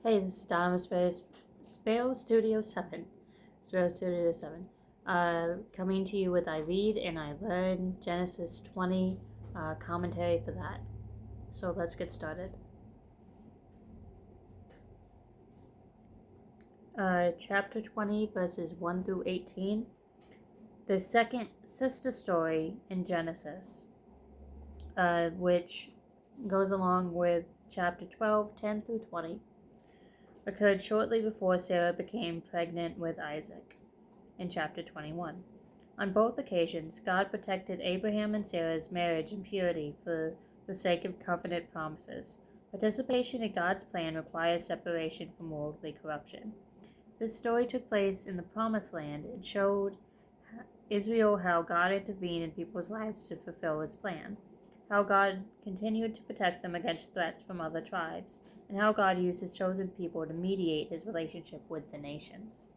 Hey, this is Donna with Sparrowstudios7. Sparrowstudios7. Coming to you with I Read and I Learn Genesis 20 commentary for that. So let's get started. Chapter 20, verses 1 through 18. The second sister story in Genesis, which goes along with chapter 12, 10 through 20. Occurred shortly before Sarah became pregnant with Isaac, in chapter 21. On both occasions, God protected Abraham and Sarah's marriage and purity for the sake of covenant promises. Participation in God's plan requires separation from worldly corruption. This story took place in the Promised Land and showed Israel how God intervened in people's lives to fulfill his plan, how God continued to protect them against threats from other tribes, and how God used his chosen people to mediate his relationship with the nations.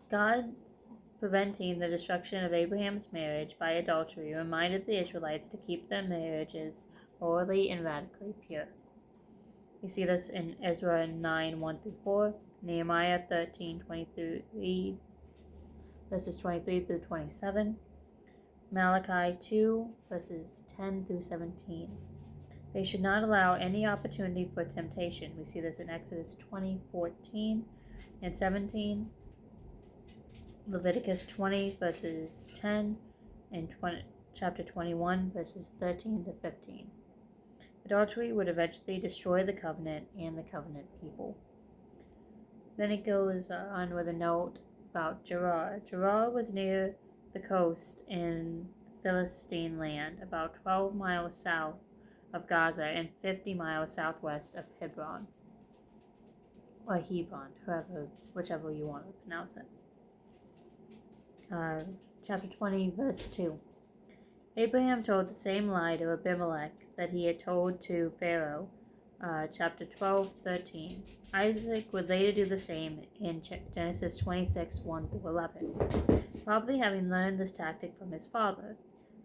God's preventing the destruction of Abraham's marriage by adultery reminded the Israelites to keep their marriages morally and radically pure. You see this in Ezra 9, 1 through 4, Nehemiah 13, 23, verses 23 through 27, Malachi 2, verses 10 through 17. They should not allow any opportunity for temptation. We see this in Exodus 20, 14 and 17, Leviticus 20, verses 10, and chapter 21, verses 13 to 15. Adultery would eventually destroy the covenant and the covenant people. Then it goes on with a note about Gerar. Gerar was near the coast in Philistine land, about 12 miles south of Gaza and 50 miles southwest of Hebron, or Hebron, whichever you want to pronounce it. Chapter 20, verse 2. Abraham told the same lie to Abimelech that he had told to Pharaoh. Chapter 12, 13. Isaac would later do the same in Genesis 26, 1 through 11, probably having learned this tactic from his father.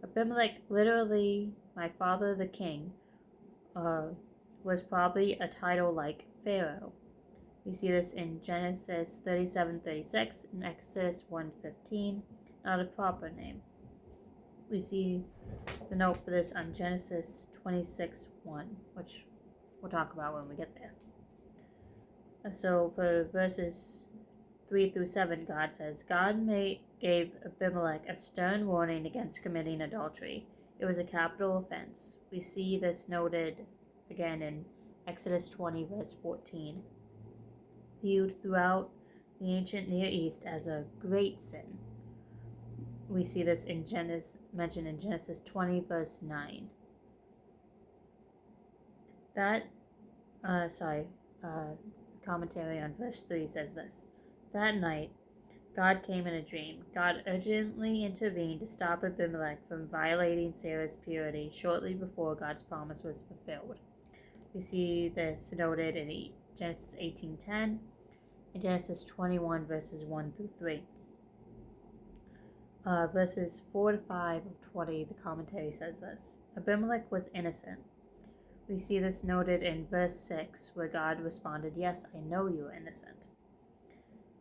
Abimelech, literally my father the king, was probably a title like Pharaoh. We see this in Genesis 37:36 and Exodus 1:15, not a proper name. We see the note for this on Genesis 26:1, which we'll talk about when we get there. So for verses 3 through 7, God says, God gave Abimelech a stern warning against committing adultery. It was a capital offense. We see this noted again in Exodus 20, verse 14. Viewed throughout the ancient Near East as a great sin. We see this mentioned in Genesis 20, verse 9. Commentary on verse 3 says this. That night, God came in a dream. God urgently intervened to stop Abimelech from violating Sarah's purity shortly before God's promise was fulfilled. We see this noted in Genesis 18:10 and Genesis 21, verses 1 through 3. Verses 4 to 5 of 20, the commentary says this. Abimelech was innocent. We see this noted in verse 6, where God responded, Yes, I know you are innocent.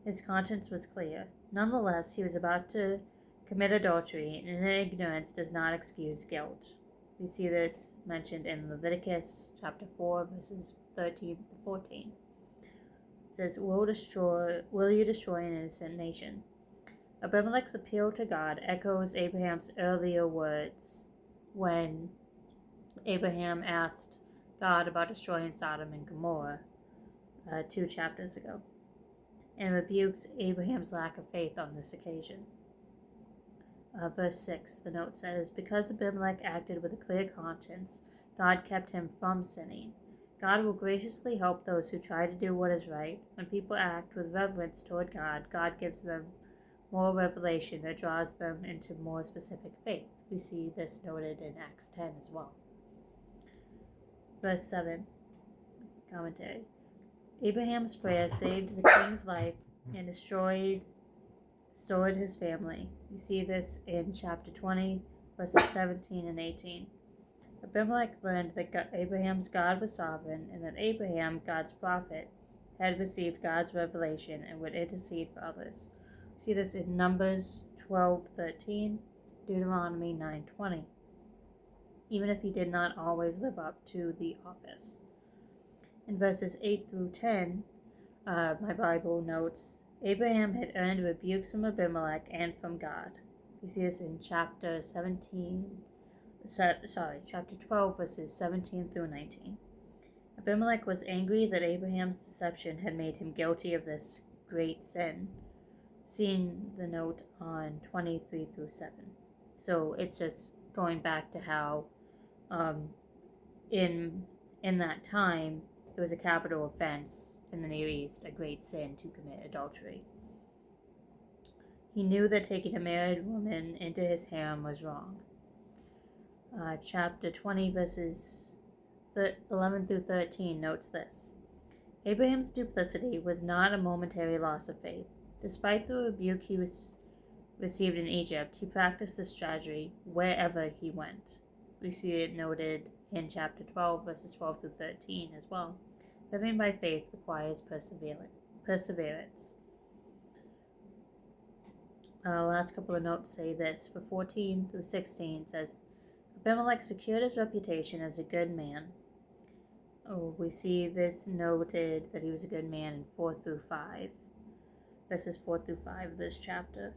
His conscience was clear. Nonetheless, he was about to commit adultery, and ignorance does not excuse guilt. We see this mentioned in Leviticus chapter 4, verses 13 to 14. It says, Will you destroy an innocent nation? Abimelech's appeal to God echoes Abraham's earlier words when Abraham asked God about destroying Sodom and Gomorrah 2 chapters ago, and rebukes Abraham's lack of faith on this occasion. Verse 6, the note says, Because Abimelech acted with a clear conscience, God kept him from sinning. God will graciously help those who try to do what is right. When people act with reverence toward God, God gives them more revelation that draws them into more specific faith. We see this noted in Acts 10 as well. Verse 7, commentary. Abraham's prayer saved the king's life and restored his family. You see this in chapter 20, verses 17 and 18. Abimelech learned that Abraham's God was sovereign and that Abraham, God's prophet, had received God's revelation and would intercede for others. See this in Numbers 12:13, Deuteronomy 9:20. Even if he did not always live up to the office. In verses 8 through 10, my Bible notes, Abraham had earned rebukes from Abimelech and from God. You see this in chapter 12, verses 17 through 19. Abimelech was angry that Abraham's deception had made him guilty of this great sin. Seeing the note on 23 through 7. So it's just going back to how in that time it was a capital offense in the Near East, a great sin to commit adultery. He knew that taking a married woman into his harem was wrong. Chapter 20, verses 11 through 13 notes this. Abraham's duplicity was not a momentary loss of faith. Despite the rebuke he received in Egypt, he practiced this strategy wherever he went. We see it noted in chapter 12, verses 12 through 13 as well. Living by faith requires perseverance. Last couple of notes say this. For 14 through 16 says, Abimelech secured his reputation as a good man. We see this noted that he was a good man in 4 through 5. Verses 4 through 5 of this chapter.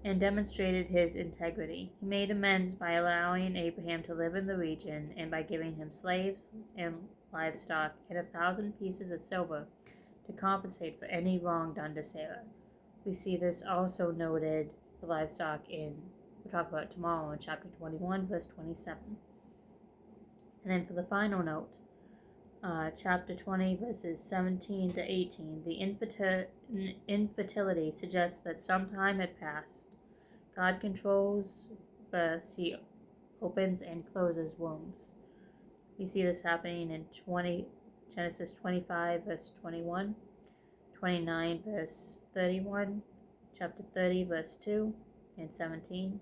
And demonstrated his integrity. He made amends by allowing Abraham to live in the region and by giving him slaves and livestock and 1,000 pieces of silver to compensate for any wrong done to Sarah. We see this also noted, the livestock, we'll talk about it tomorrow in chapter 21, verse 27. And then for the final note, chapter 20, verses 17 to 18, the infertility suggests that some time had passed. God controls births. He opens and closes wombs. We see this happening in Genesis 25, verse 21, 29, verse 31, chapter 30, verse 2, and 17,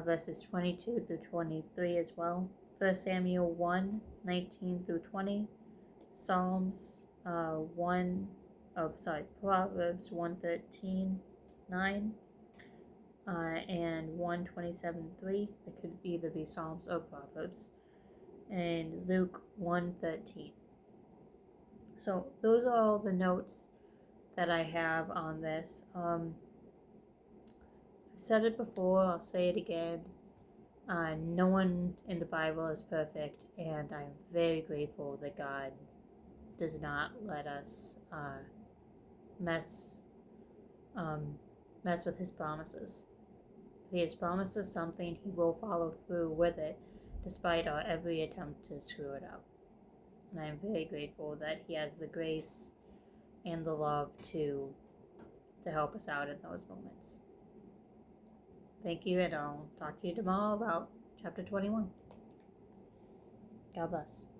verses 22 through 23 as well. 1 Samuel 1, 19 through 20, Proverbs 1:13, 9, and 1:27:3. It could either be Psalms or Proverbs. And Luke 1:13. So those are all the notes that I have on this. I've said it before, I'll say it again. No one in the Bible is perfect, and I'm very grateful that God does not let us mess with his promises. If he has promised us something, he will follow through with it, despite our every attempt to screw it up. And I am very grateful that he has the grace and the love to help us out in those moments. Thank you, and I'll talk to you tomorrow about chapter 21. God bless.